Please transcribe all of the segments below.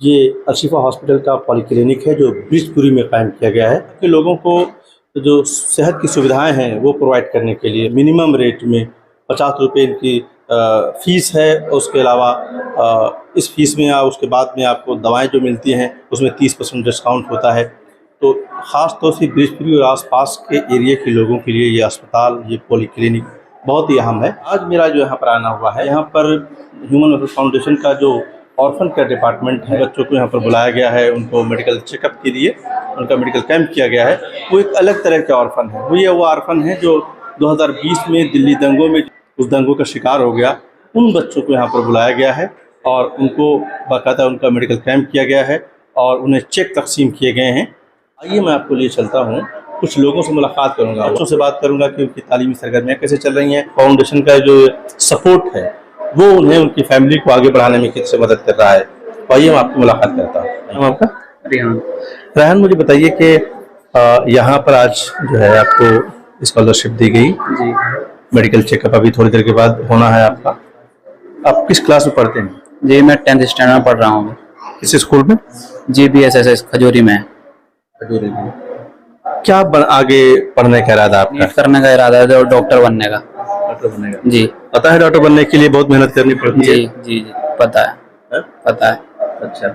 ये अशिफा हॉस्पिटल का पॉलीक्लिनिक है जो ब्रिजपुरी में कायम किया गया है कि लोगों को जो सेहत की सुविधाएं हैं वो प्रोवाइड करने के लिए मिनिमम रेट में 50 रुपये इनकी फ़ीस है। उसके अलावा इस फीस में या उसके बाद में आपको दवाएं जो मिलती हैं उसमें 30% डिस्काउंट होता है। तो ख़ास तौर से ब्रिजपुरी और आसपास के एरिया के लोगों के लिए ये अस्पताल, ये पॉलीक्लिनिक बहुत ही अहम है। आज मेरा जो यहाँ पर आना हुआ है, यहाँ पर ह्यूमन वेलफेयर फाउंडेशन का जो ऑर्फन केयर डिपार्टमेंट है, बच्चों को यहाँ पर बुलाया गया है, उनको मेडिकल चेकअप के लिए उनका मेडिकल कैंप किया गया है। वो एक अलग तरह के ऑर्फन है। वो ऑर्फन है जो 2020 में दिल्ली दंगों में उस दंगों का शिकार हो गया, उन बच्चों को यहाँ पर बुलाया गया है और उनको बाकायदा उनका मेडिकल कैंप किया गया है और उन्हें चेक तकसीम किए गए हैं। आइए मैं आपको लिए चलता हूँ, कुछ लोगों से मुलाकात करूँगा, बच्चों से बात करूँगा कि उनकी तालीमी सरगर्मियाँ कैसे चल रही हैं, फाउंडेशन का जो सपोर्ट है वो उन्हें उनकी फैमिली को आगे बढ़ाने में किससे मदद कर रहा है। तो आइए मैं आपकी मुलाकात करता हूँ। नाम आपका? रेहान, मुझे बताइए कि यहाँ पर आज जो है आपको स्कॉलरशिप दी गई जी, मेडिकल चेकअप अभी थोड़ी देर के बाद होना है आपका। आप किस क्लास में पढ़ते हैं? जी मैं 10th स्टैंडर्ड में पढ़ रहा हूँ। किस स्कूल में? GBSSS खजूरी में। खजूरी में क्या आगे पढ़ने का इरादा आपका? नीट करने का इरादा है, तो डॉक्टर बनने का। डॉक्टर बनने का जी? पता है डॉक्टर बनने के लिए बहुत मेहनत करनी पड़ती है। जी पता है, पता है। अच्छा,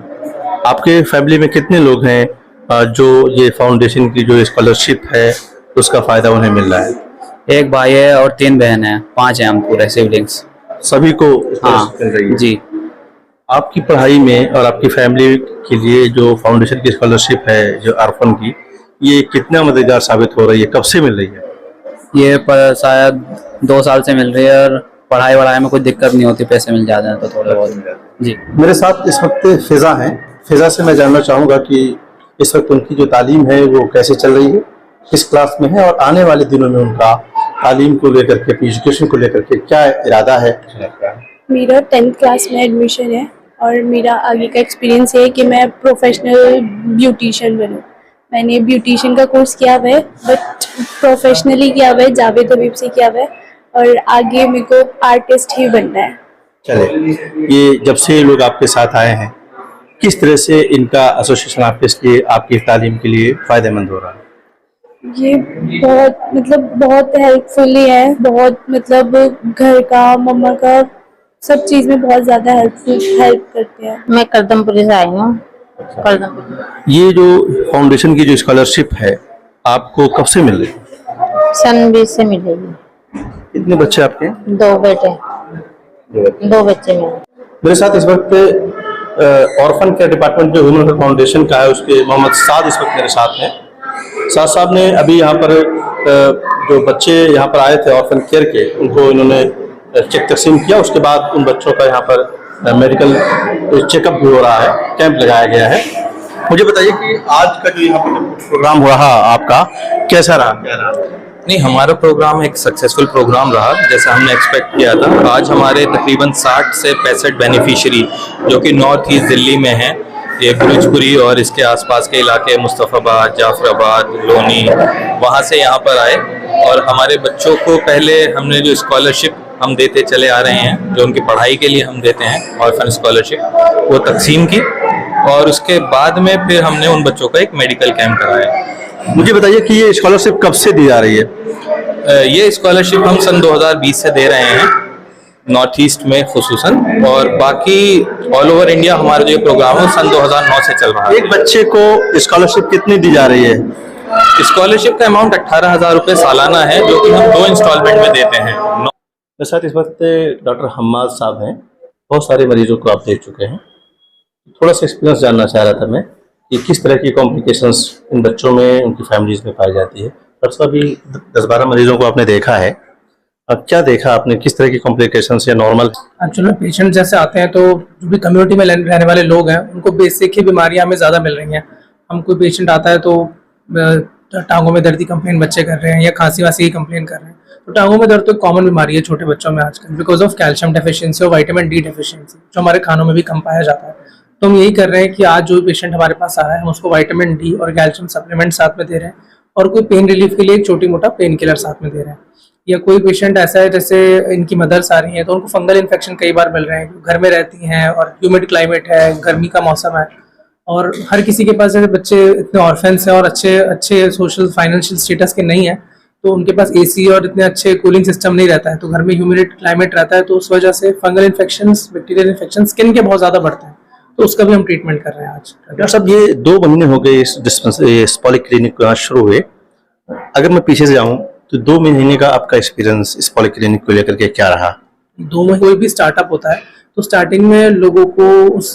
आपके फैमिली में कितने लोग हैं जो ये फाउंडेशन की जो स्कॉलरशिप है उसका फायदा उन्हें मिल रहा है? एक भाई है और 3 बहन है, 5 हैं हम पूरे सिबलिंग्स। सभी को मिल रही है जी। आपकी पढ़ाई में और आपकी फैमिली के लिए जो फाउंडेशन की स्कॉलरशिप है जो ऑर्फन की, ये कितना मददगार साबित हो रही है? कब से मिल रही है? ये शायद 2 साल से मिल रही है और पढ़ाई में कोई दिक्कत नहीं होती, पैसे मिल जाते हैं तो थोड़े बहुत जी। मेरे साथ इस वक्त फिजा हैं। फिजा से मैं जानना चाहूँगा कि इस वक्त उनकी जो तालीम है वो कैसे चल रही है, किस क्लास में है और आने वाले दिनों में उनका तालीम को लेकर के, एजुकेशन को लेकर के क्या इरादा है? मेरा 10th क्लास में एडमिशन है और मेरा आगे का एक्सपीरियंस है कि मैं प्रोफेशनल ब्यूटिशियन बनूं। मैंने ब्यूटिशियन का कोर्स किया हुआ है बट प्रोफेशनली किया हुआ है, जावेद हबीब से किया हुआ है और आगे मेरे को आर्टिस्ट ही बनना है। चले, ये जब से लोग आपके साथ आए हैं, किस तरह से इनका एसोसिएशन आपकी तालीम के लिए फ़ायदेमंद हो रहा है? ये बहुत हेल्पफुल है, बहुत घर का, मम्मा का, सब चीज़ में बहुत ज़्यादा हेल्प करते हैं। मैं करदमपुरी से आई हूँ। ये जो फाउंडेशन की जो स्कॉलरशिप है आपको कब से मिल रही है? सन 20 से मिलेगी। कितने बच्चे आपके? 2 बेटे, 2 बच्चे मेरे। मेरे साथ इस वक्त ऑर्फन केयर डिपार्टमेंट जो ह्यूमन वेलफेयर फाउंडेशन का है उसके मोहम्मद साद इस वक्त मेरे साथ हैं। साद साहब ने अभी यहाँ पर जो बच्चे यहाँ पर आए थे ऑर्फन केयर के, उनको इन्होंने चेक तकसीम किया। उसके बाद उन बच्चों का यहाँ पर मेडिकल चेकअप भी हो रहा है, कैंप लगाया गया है। मुझे बताइए कि आज का जो यहाँ पर प्रोग्राम हो रहा आपका कैसा रहा? क्या रहा? नहीं, हमारा प्रोग्राम एक सक्सेसफुल प्रोग्राम रहा जैसा हमने एक्सपेक्ट किया था। आज हमारे तकरीबन 60 से 65 बेनिफिशियरी जो कि नॉर्थ ईस्ट दिल्ली में हैं, ये ब्रिजपुरी और इसके आसपास के इलाके मुस्तफ़ाबाद, जाफराबाद, लोनी, वहाँ से यहाँ पर आए और हमारे बच्चों को पहले हमने जो स्कॉलरशिप हम देते चले आ रहे हैं, जो उनकी पढ़ाई के लिए हम देते हैं ऑर्फन स्कॉलरशिप, वो तकसीम की और उसके बाद में फिर हमने उन बच्चों का एक मेडिकल कैंप कराया। मुझे बताइए कि ये स्कॉलरशिप कब से दी जा रही है? ये स्कॉलरशिप हम सन 2020 से दे रहे हैं नॉर्थ ईस्ट में खुसूसन, और बाकी ऑल ओवर इंडिया हमारा जो प्रोग्राम है सन 2009 से चल रहा है। एक बच्चे को स्कॉलरशिप कितनी दी जा रही है? स्कॉलरशिप का अमाउंट 18,000 रुपये सालाना है जो कि हम 2 इंस्टॉलमेंट में देते हैं। मेरे साथ इस वक्त डॉक्टर हम्माद साहब हैं। बहुत सारे मरीजों को आप देख चुके हैं, थोड़ा सा एक्सपीरियंस जानना चाह रहा था मैं कि किस तरह की कॉम्प्लिकेशंस इन बच्चों में, उनकी फैमिलीज में पाई जाती है। डॉक्टर साहब, अभी 10-12 मरीजों को आपने देखा है, अब क्या देखा आपने, किस तरह की कॉम्प्लिकेशंस या नॉर्मल? एक्चुअली पेशेंट जैसे आते हैं तो जो भी कम्युनिटी में रहने वाले लोग हैं उनको बेसिक ही बीमारियां हमें ज़्यादा मिल रही हैं। हम कोई पेशेंट आता है तो टांगों में दर्द की कंप्लेन बच्चे कर रहे हैं या खांसी वासी की कंप्लेन कर रहे हैं। तो टांगों में दर्द तो कॉमन बीमारी है छोटे बच्चों में आजकल, बिकॉज ऑफ कैल्शियम डेफिशिएंसी और विटामिन डी डेफिशिएंसी, जो हमारे खानों में भी कम पाया जाता है। तो हम यही कर रहे हैं कि आज जो पेशेंट हमारे पास आ रहा है हम उसको विटामिन डी और कैल्शियम सप्लीमेंट साथ में दे रहे हैं और कोई पेन रिलीफ के लिए एक छोटी मोटा पेन किलर साथ में दे रहे हैं। या कोई पेशेंट ऐसा है जैसे इनकी मदर्स आ रही हैं तो उनको फंगल इन्फेक्शन कई बार मिल रहे हैं, घर में रहती हैं और ह्यूमिड क्लाइमेट है, गर्मी का मौसम है, और हर किसी के पास ऐसे बच्चे इतने ऑर्फेंस हैं और अच्छे अच्छे सोशल फाइनेंशियल स्टेटस के नहीं है, तो उनके पास एसी और इतने अच्छे कूलिंग सिस्टम नहीं रहता है, तो घर में ह्यूमिड क्लाइमेट रहता है, तो उस वजह से fungal infections, bacterial infection skin के बहुत ज़्यादा बढ़ते हैं, तो उसका भी हम ट्रीटमेंट कर रहे हैं आज। डॉक्टर साहब, ये 2 महीने हो गए इस पॉलीक्लिनिक शुरू हुए। अगर मैं पीछे से जाऊँ तो 2 महीने का आपका एक्सपीरियंस इस पॉलीक्लिनिक को लेकर के क्या रहा? 2 महीने कोई भी स्टार्टअप होता है तो स्टार्टिंग में लोगों को उस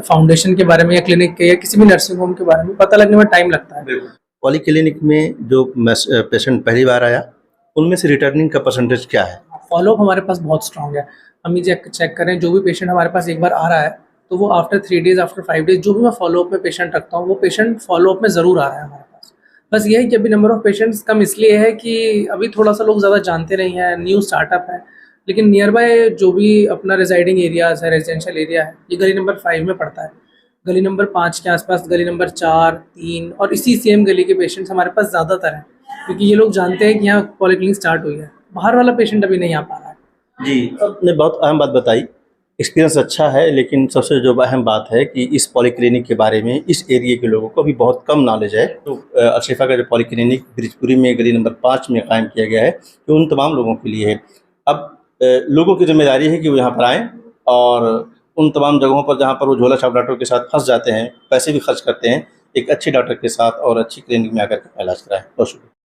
फाउंडेशन के बारे में या क्लिनिक के या किसी भी नर्सिंग होम के बारे में पता लगने में टाइम लगता है। पॉलीक्लिनिक में जो पेशेंट पहली बार आया, उनमें से रिटर्निंग का परसेंटेज क्या है? फॉलोअप हमारे पास बहुत स्ट्रांग है। हम ये चेक करें, जो भी पेशेंट हमारे पास एक बार आ रहा है तो वो आफ्टर 3 डेज, आफ्टर 5 डेज, जो भी मैं फॉलोअप में पेशेंट रखता हूँ वो पेशेंट फॉलोअप में ज़रूर आ रहा है हमारे पास। बस ये है कि अभी नंबर ऑफ़ पेशेंट्स कम इसलिए है कि अभी थोड़ा सा लोग ज़्यादा जानते नहीं हैं, न्यू स्टार्टअप है, लेकिन नियर बाय जो भी अपना रेजिडिंग एरियाज़ है, रेजिडेंशियल एरिया है, ये गली नंबर 5 में पड़ता है। गली नंबर 5 के आसपास, गली नंबर 4, 3 और इसी सेम गली के पेशेंट्स हमारे पास ज़्यादातर हैं, क्योंकि ये लोग जानते हैं कि यहाँ पॉलीक्लिनिक स्टार्ट हुई है। बाहर वाला पेशेंट अभी नहीं आ पा रहा है। जी, आपने बहुत अहम बात बताई। एक्सपीरियंस अच्छा है, लेकिन सबसे जो अहम बात है कि इस पॉलीक्लिनिक के बारे में इस एरिया के लोगों को अभी बहुत कम नॉलेज है। तो अल-शिफा का जो पॉलीक्लिनिक ब्रिजपुरी में गली नंबर 5 में कायम किया गया है, तो उन तमाम लोगों के लिए है। अब लोगों की जिम्मेदारी है कि वो यहाँ पर आएँ और उन तमाम जगहों पर जहाँ पर वो झोला छाप डॉक्टर के साथ फंस जाते हैं, पैसे भी खर्च करते हैं, एक अच्छे डॉक्टर के साथ और अच्छी क्लिनिक में आकर के इलाज कराएँ। बहुत शुक्रिया।